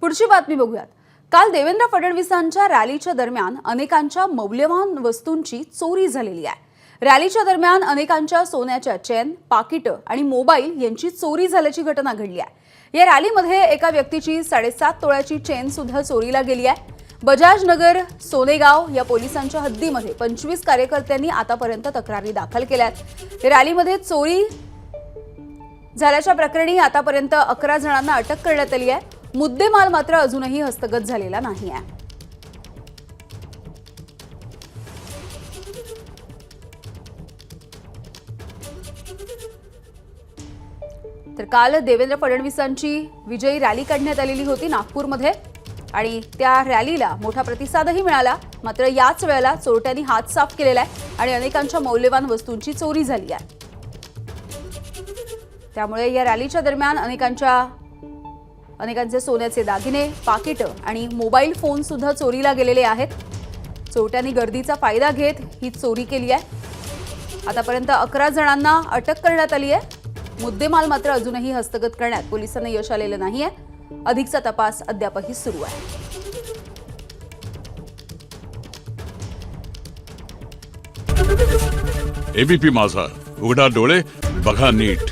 पुढची बातमी बघूयात। काल देवेंद्र फडणवीसांच्या रॅलीच्या दरम्यान अनेकांच्या मौल्यवान वस्तूंची चोरी झालेली आहे। रॅलीच्या दरम्यान अनेकांच्या सोन्याच्या चेन, पाकिटं आणि मोबाईल यांची चोरी झाल्याची घटना घडली आहे। या रॅलीमध्ये एका व्यक्तीची 7.5 तोळ्याची चेन सुद्धा चोरीला गेली आहे। बजाज नगर सोनेगाव या पोलिसांच्या हद्दीमध्ये 25 कार्यकर्त्यांनी आतापर्यंत तक्रारी दाखल केल्या आहेत। रॅलीमध्ये चोरी झाल्याच्या प्रकरणी आतापर्यंत 11 जणांना अटक करण्यात आली आहे। मुद्देमाल मात्र अजूनही हस्तगत झालेला नाही आहे। तर काल देवेंद्र फडणवीसांची विजयी रॅली काढण्यात आलेली होती नागपूरमध्ये आणि त्या रॅलीला मोठा प्रतिसादही मिळाला। मात्र याच वेळेला चोरट्यांनी हात साफ केलेला आहे आणि अनेकांच्या मौल्यवान वस्तूंची चोरी झाली आहे। त्यामुळे या रॅलीच्या दरम्यान अनेकांचे सोन्याचे दागिने, पाकिटं आणि मोबाईल फोन सुद्धा चोरीला गेलेले आहेत। चोरट्यांनी गर्दीचा फायदा घेत ही चोरी केली आहे। आतापर्यंत 11 जणांना अटक करण्यात आली आहे। मुद्देमाल मात्र अजूनही हस्तगत करण्यात पोलिसांना यश आलेलं नाहीये। अधिकचा तपास अद्यापही सुरू आहे। एबीपी माझा, उघडा डोळे बघा नीट।